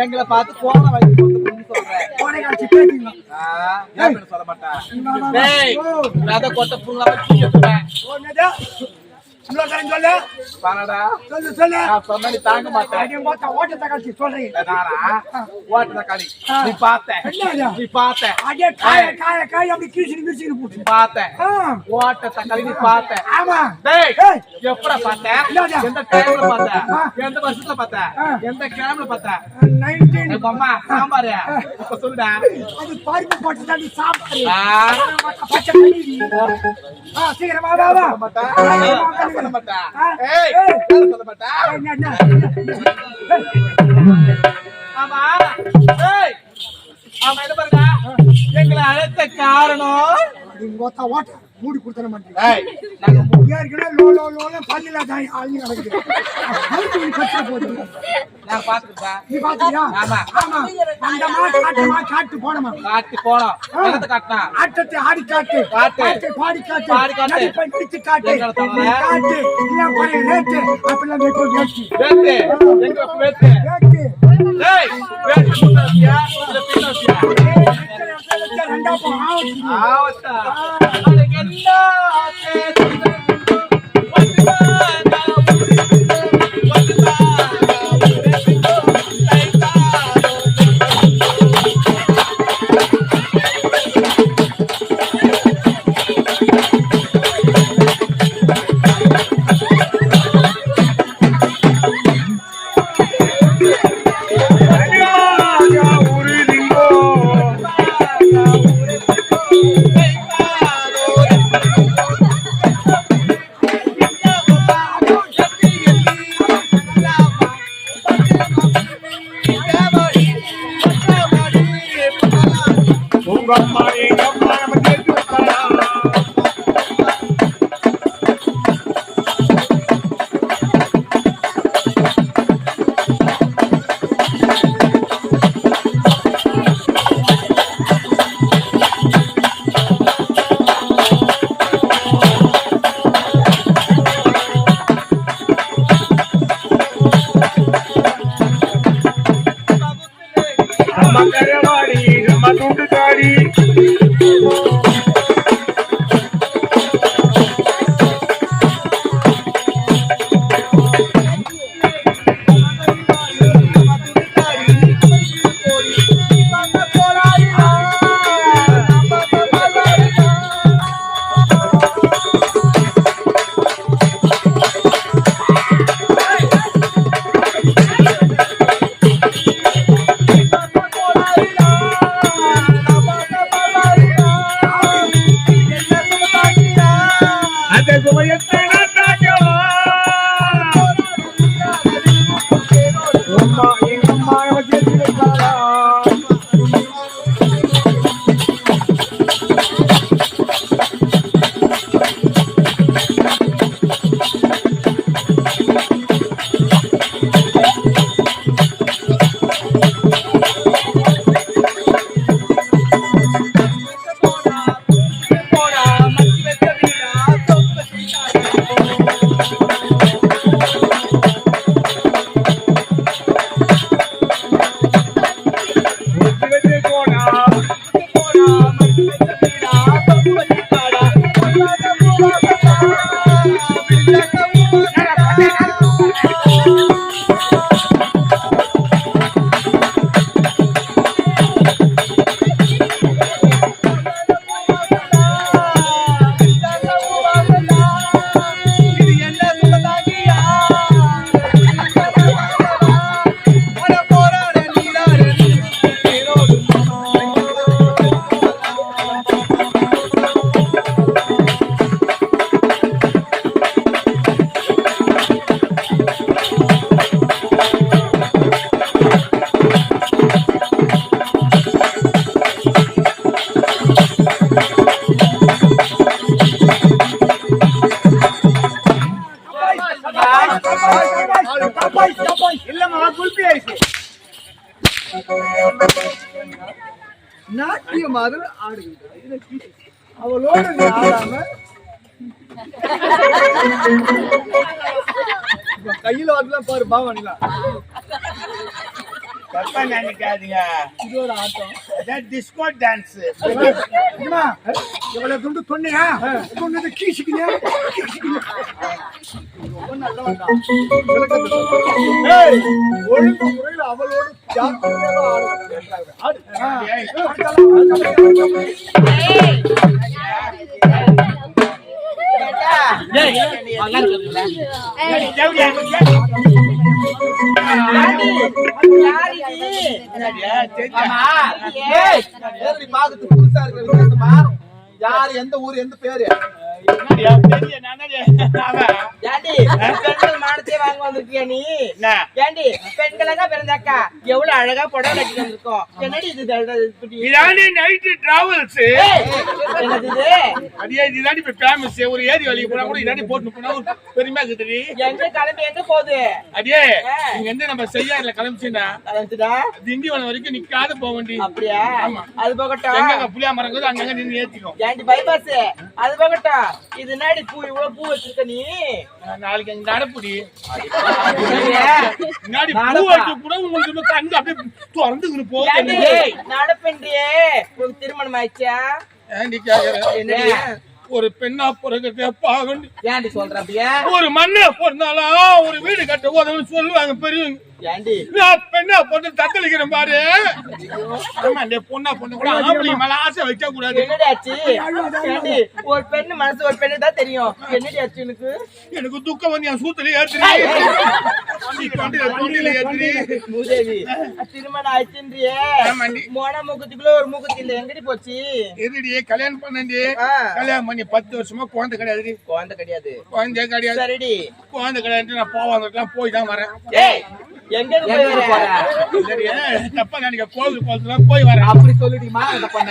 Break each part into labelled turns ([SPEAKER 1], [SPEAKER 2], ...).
[SPEAKER 1] எங்களை பார்த்து போன வாங்கி சொல்றேன் சொல்ல மாட்டேன் கொட்ட புண்ணா
[SPEAKER 2] சொல்லு சொல்லு
[SPEAKER 1] சொன்ன தாங்க மாட்டேன்
[SPEAKER 2] ஓட்ட தக்காளி சொல்றீங்க
[SPEAKER 1] ஓட்ட தக்காளி நீ பார்த்தேன் நீ பார்த்தேன்
[SPEAKER 2] காய் அப்படி கிழிச்சு போட்டு
[SPEAKER 1] பார்த்தேன் ஓட்ட தக்காளி நீ பார்த்தேன்
[SPEAKER 2] ஆமா
[SPEAKER 1] எப்படா பார்த்தேன் எந்த டைம்ல பார்த்தேன் எந்த வருஷத்துல பார்த்தேன் எந்த கிழமைல பார்த்தேன் அம்மா சாம்பாரு இப்ப சொல்லுடா
[SPEAKER 2] அது பருப்பு போட்டு தான் சாம்பார் பச்சை பண்ணி சீக்கிரமா வா
[SPEAKER 1] சொல்ல மாட்டா ஏய் சொல்ல மாட்டா ஆமா ஏய் ஆமா என்ன பாருங்க எங்களை அழைத்த காரணம்
[SPEAKER 2] ஓட்ட ஓட்ட மூடி குடுத்தன மாட்டேன்
[SPEAKER 1] ஏய் நாங்க
[SPEAKER 2] ஏற்கனவே லோ லோ லோல பல்லில தான் ஆளி நடக்குது அது நீ கஷ்ட போடு
[SPEAKER 1] நான் பாத்துட்டேன்
[SPEAKER 2] நீ பாத்தியா
[SPEAKER 1] ஆமா
[SPEAKER 2] ஆமா அந்த காட்டு போறோம்
[SPEAKER 1] என்னத்த காட்டுனா
[SPEAKER 2] ஆட்டத்தை ஆடி காட்டு பாடி காட்டு படிச்சு காட்டு காட்டு நீ போய் ரேட் அப்பலாம் வெட்டு
[SPEAKER 1] எங்க வெட்டு ஏய் வெட்டு சுத்தாசியா இல்ல பின்னாசியா
[SPEAKER 2] ரெண்டா போ
[SPEAKER 1] ஆவட்டா அடங்க என்ன
[SPEAKER 2] இல்லம்மா குல்பி ஐஸ் நாட்டிய மாதிரி ஆடுகின்றார் அவளோடு ஆடாம
[SPEAKER 1] கையில வரலாம் பாரு பாவனில
[SPEAKER 3] தப்பா நினைக்காதீங்க.
[SPEAKER 1] இது ஒரு ஆட்டம்.
[SPEAKER 3] அதான் டிஸ்கோ டான்ஸ்.
[SPEAKER 2] அம்மா, இவ்வளவு துண்டு சொன்னியா? சொன்னது கீசிக்கிறியா?
[SPEAKER 1] ஏய், ஒழுங்கு முறையில் அவளோடு ஜாக்கிரதையா ஆடு. ஏய், நல்லா இருக்குல்ல? யாரு எந்த ஊரு எந்த பேரு
[SPEAKER 4] பெண்களா பிறந்தாக்கா எவ்வளவு அழகா புடவை கட்டிட்டு வந்திருக்கோம். என்னடி இது
[SPEAKER 3] நைட்டு டிராவல்ஸ் இதாண்டி ஃபேமஸ். ஒரு ஏரி வழி போனா கூட இதாண்டி போட்டு போனா ஒரு பெருமையா இருக்குது.
[SPEAKER 4] எங்க கிளம்பி எங்க போகுது?
[SPEAKER 3] அடியே இங்க இருந்து நம்ம செய்யாதுல கிளம்பிச்சுன்னா திண்டிவனம் வரைக்கும் நிக்காத போக வேண்டி.
[SPEAKER 4] அப்படியா? அது போகட்டும்.
[SPEAKER 3] எங்க புளியா மரம் அங்கங்க நின்று ஏத்திக்கும்.
[SPEAKER 4] ஏண்டி பைபாஸ் அது போகட்டும். இது நாடி பூ இவ்வளவு பூ வச்சிருக்க நீ?
[SPEAKER 3] நாளைக்கு எங்க நடப்புடி முன்னாடி பூ வச்சு கூட உங்களுக்கு கண்டு அப்படியே திறந்துக்கிட்டு போகுது.
[SPEAKER 4] நடப்பென்றியே உனக்கு திருமணம் ஆயிடுச்சா?
[SPEAKER 3] ஏண்டி கேக்குற? ஒரு பெண்ணா பிறகு பாகண்டி
[SPEAKER 4] ஏண்டி சொல்ற அப்படியே?
[SPEAKER 3] ஒரு மண்ணை பிறந்தாலும் ஒரு வீடு கட்ட உதவுன்னு சொல்லுவாங்க பெரியவங்க.
[SPEAKER 4] ஏண்டி
[SPEAKER 3] பெண்ணா பொண்ணு தத்தளிக்கிறேன் பாரு. பொண்ணா பொண்ணு கூட ஆம்பளை மேல ஆசை வைக்க கூடாது.
[SPEAKER 4] என்னடி ஆச்சு? ஏண்டி ஒரு பெண்ணு மனசு ஒரு பெண்ணு தான் தெரியும். என்னடி ஆச்சு உனக்கு?
[SPEAKER 3] எனக்கு துக்கம் வந்து என் சூத்துல ஏத்துறீ
[SPEAKER 4] மூதேவி திருமணம் ஆயிடுச்சுன்றியே. மோன மூக்கத்துக்குள்ள ஒரு மூக்கத்து இல்ல எங்கடி போச்சு?
[SPEAKER 3] எதுடி கல்யாணம் பண்ணி கல்யாணம் பண்ணி 10 வருஷமா குழந்தை கிடையாது.
[SPEAKER 4] குழந்தை கிடையாது.
[SPEAKER 3] குழந்தை கிடையாது.
[SPEAKER 4] சரிடி
[SPEAKER 3] குழந்தை கிடையாது. நான் போவாங்கலாம் போய் தான் வரேன்.
[SPEAKER 4] ஏய் எங்க போற?
[SPEAKER 3] தப்பா நினைக்க கோவில் கோலத்துல போய் வரேன்.
[SPEAKER 4] அப்படி சொல்லிடுமா அந்த பொண்ண?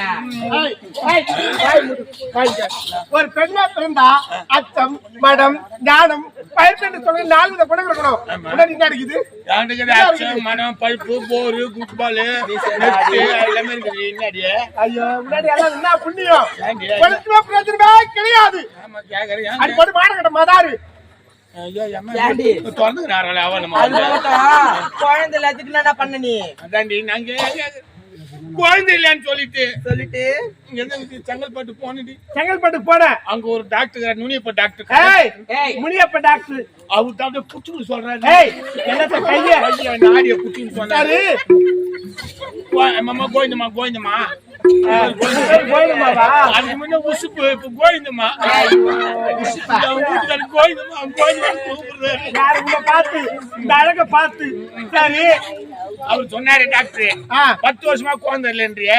[SPEAKER 2] ஒரு பெண்ணா பிறந்தா அச்சம், மடம், ஞானம், பயிர்ப்பு என்று சொல்லி 4 வித குணங்கள் இருக்கணும். உடனே என்ன இருக்குது?
[SPEAKER 3] அச்சம், மனம், பழுப்பு, போரு, குட்பாலு எல்லாமே இருக்குது. என்னடியே
[SPEAKER 2] ஐயோ, முன்னாடி எல்லாம் என்ன புண்ணியம்? பழுத்துமா பிரச்சனை கிடையாது.
[SPEAKER 3] ஆமா கேக்குறேன்.
[SPEAKER 2] அது போட்டு மாடகட்ட மதாரு.
[SPEAKER 3] திறந்துக்கிறாங்களே அவன்
[SPEAKER 4] குழந்தை எல்லாத்துக்கு என்ன பண்ண நீ?
[SPEAKER 3] அதாண்டி நாங்க குழந்தை இல்லன்னு சொல்லிட்டு செங்கல்பட்டு போனடி.
[SPEAKER 2] செங்கல்பட்டு போன
[SPEAKER 3] அங்க ஒரு டாக்டர் நுனியப்ப டாக்டர்
[SPEAKER 2] முனியப்ப டாக்டர்
[SPEAKER 3] அவரு தான் புச்சுன்னு சொல்றாரு.
[SPEAKER 2] என்னத்த கைய
[SPEAKER 3] நாடிய புச்சுன்னு சொன்னாரு. கோவிந்தம்மா கோவிந்தம்மா அதுக்கு முன்ன உசுப்பு இப்ப கோவிந்தம்மா கோவிந்தம்மா கோவிந்தம்மா
[SPEAKER 2] பார்த்து இந்த அழக பார்த்து சரி
[SPEAKER 3] அவரு சொன்னாரு டாக்டர் 10 வருஷமா குழந்தை இல்லைன்றிய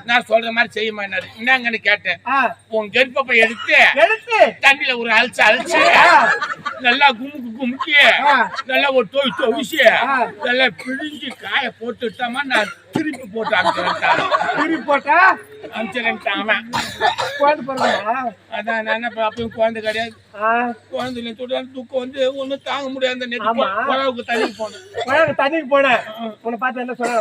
[SPEAKER 3] நான் சொல்ற மாதிரி செய்யுமா என்னங்கன்னு கேட்டேன். உன் கர்ப்பப்பை எடுத்து தண்ணியில ஒரு அழிச்சு நல்லா குமுக்கி நல்லா ஒரு தொவிச்சு நல்லா பிழிஞ்சு காய போட்டுட்டாமா நான் திருப்பி போட்டு அமிச்சிருட்டான். அதான் நான் அப்பயும் குழந்தை கிடையாது. குழந்தைல துக்கம் வந்து ஒண்ணும் தாங்க முடியாது.
[SPEAKER 2] தண்ணிக்கு போனேன். உன்னை பார்த்து என்ன சொல்ற?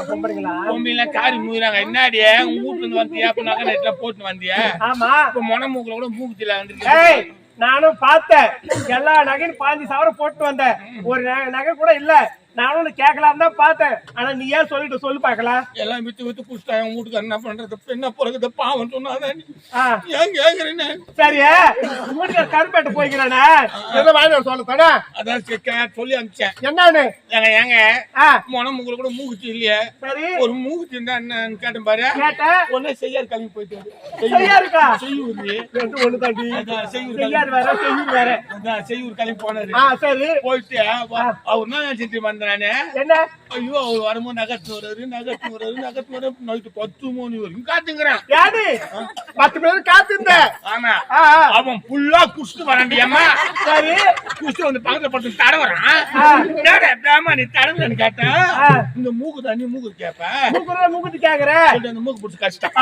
[SPEAKER 3] பொம்பைலாம் காரி மூறாங்க. என்னடியே உங்க வீட்டுல இருந்து வந்தியா? அப்ப நகை நெட்ல போட்டு வந்தியா?
[SPEAKER 2] ஆமா.
[SPEAKER 3] இப்ப மொன மூக்குல கூட மூக்குத்தில வந்துருக்கு.
[SPEAKER 2] நானும் பார்த்தேன். எல்லா நகையும் 5,000 போட்டு வந்தேன். ஒரு நகை கூட இல்ல. நானும் கேட்கலாம் தான் பார்த்தேன். ஆனா நீ ஏன் சொல்லிட்டு சொல்லு பாக்கலாம்.
[SPEAKER 3] எல்லாம் வித்து குடிச்சிட்டாங்க. உங்க வீட்டுக்கு என்ன பண்றது? என்ன பிறகு பாவம் சொன்னாதான் ஏன் கேக்குறேன்னு.
[SPEAKER 2] சரியா வீட்டுக்கு கருப்பேட்டை போய்க்கிறானே என்ன வாங்கி சொல்ல தானே?
[SPEAKER 3] அதான் சொல்லி அனுப்பிச்சேன்.
[SPEAKER 2] என்னன்னு
[SPEAKER 3] ஏங்க மொன மூக்குல கூட மூக்குச்சி இல்லையே.
[SPEAKER 2] சரி
[SPEAKER 3] ஒரு மூக்குச்சி இருந்தா என்னன்னு கேட்டேன் பாரு.
[SPEAKER 2] கேட்டேன்.
[SPEAKER 3] ஒன்னே செய்யாரு கிளம்பி போயிட்டு
[SPEAKER 2] இருக்கா?
[SPEAKER 3] செய்யூர்
[SPEAKER 2] ஒண்ணு தாண்டி
[SPEAKER 3] செய்யூர்
[SPEAKER 2] வேற செய்யூர் வேற.
[SPEAKER 3] அதான் செய்யூர் கிளம்பி போனாரு.
[SPEAKER 2] சரி
[SPEAKER 3] போயிட்டு அவர் என்ன நினைச்சிட்டு வந்தானே
[SPEAKER 2] என்ன?
[SPEAKER 3] ஐயோ அவர் வரும்போது நகர்த்து வர்றாரு நைட்டு 10 மணி வரைக்கும் காத்துங்கிறான்.
[SPEAKER 2] 10 பேர் காத்துங்க.
[SPEAKER 3] ஆமா அவன் புல்லா குடிச்சிட்டு வராண்டியம்மா.
[SPEAKER 2] சரி
[SPEAKER 3] குடிச்சிட்டு வந்து பக்கத்துல படுத்து தடவறான். நீ தடவுன்னு கேட்டேன். இந்த மூக்கு தண்ணி மூக்கு கேப்ப
[SPEAKER 2] மூக்குத்தி கேக்குற
[SPEAKER 3] அந்த மூக்கு பிடிச்சி கஷ்டம்.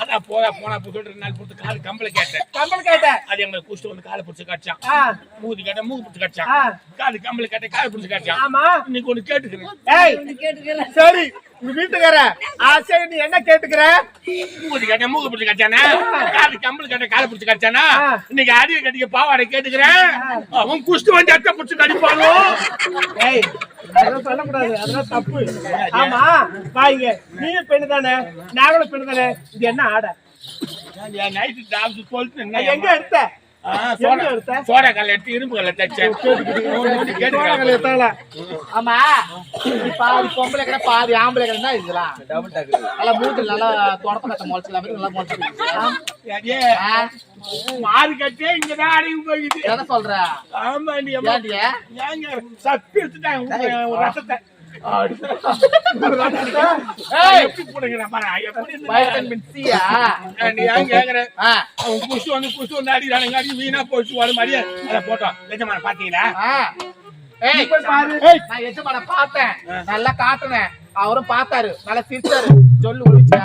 [SPEAKER 3] அதான் போனா சொல்லிட்டு 2 நாள் பொறுத்து காலு கம்பளை கேட்டேன். அது எங்களை குடிச்சிட்டு வந்து காலை பிடிச்சி கடிச்சான். மூக்கு கேட்டேன் மூக்கு பிடிச்சி கடிச்சான். காது கம்பளை கேட்டேன் காலை பிடிச்சி கடிச்சான். இன்னைக்கு ஒண்ணு கேட்டுக்கிறேன்.
[SPEAKER 2] சரி உங்க வீட்டுக்கார ஆசை நீ என்ன கேட்டுக்கிற?
[SPEAKER 3] மூக்கு கட்ட மூக்கு பிடிச்சி கட்டானா, காலு கம்பல் கட்ட காலை பிடிச்சி கட்டானா, இன்னைக்கு அடிய கட்டிக்க பாவாடை கேட்டுக்கிறேன். அவன் குஷ்டு வந்து அட்டை பிடிச்சி கடிப்பானோ?
[SPEAKER 2] ஏய், அதெல்லாம் சொல்லக்கூடாது, அதெல்லாம் தப்பு. ஆமா வாங்க, நீயும் பெண்ணு தானே, நாங்களும் பெண்ணு தானே, இது என்ன ஆடை?
[SPEAKER 3] நைட்டு டாப்ஸ் சொல்லிட்டு என்ன
[SPEAKER 2] எங்க எடுத்த? எங்க எடுத்த?
[SPEAKER 3] சோடா கல்ல எடுத்து இரும்பு கல்ல தச்சேன்.
[SPEAKER 4] ஆமா நீ பாதி பொம்பளை கடை பாதி ஆம்பளை கடைன்னா இதெல்லாம் நல்லா மூட்டு நல்லா தொடப்ப கட்ட முளைச்சலாம் நல்லா முளைச்சு
[SPEAKER 3] மாறு கட்டே இங்கதான் அடங்கி போயிடுது.
[SPEAKER 4] எதை சொல்ற?
[SPEAKER 3] ஆமா நீ
[SPEAKER 4] ஏன்டியா?
[SPEAKER 3] ஏங்க சப்பி எடுத்துட்டாங்க ரத்தத்தை. எப்படி போடுங்க
[SPEAKER 4] வைட்டமின் சியா?
[SPEAKER 3] நீ ஏன் கேக்குற? அவன் குசு வந்து அடிக்கிறானுங்க, அடி வீணா போச்சு வர மாதிரியே அதை போட்டோம். எஜமான பாத்தீங்களா?
[SPEAKER 4] ஏய் நான் எஜமான பார்த்தேன், நல்லா காட்டுனேன், அவரும் பார்த்தாரு, நல்லா சிரிச்சாரு. சொல்லு ஒழிச்சா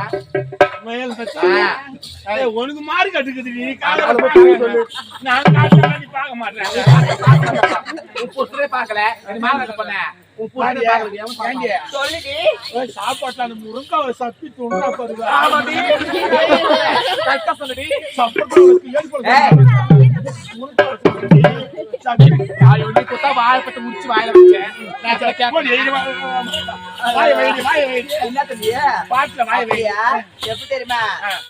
[SPEAKER 3] உனக்கு மாறு கட்டுக்குது. நீ நான் காட்டுறேன், நீ பார்க்க மாட்டேன்.
[SPEAKER 4] உன் புருஷனே பார்க்கல, நீ மாறு பண்ண உன் புருஷனே பார்க்கல. சொல்லுடி
[SPEAKER 3] சாப்பாட்டுல அந்த முருங்காவை சப்பி துண்டா பாருங்க.
[SPEAKER 4] கரெக்டா சொல்லுடி. நீ குத்தா வாழைப்பட்டு முடிச்சு வாயில வச்சேன்.
[SPEAKER 3] வாய வை
[SPEAKER 4] என்ன தெரியும்?
[SPEAKER 3] பாட்டுல வாய வை.
[SPEAKER 4] எப்படி தெரியுமா?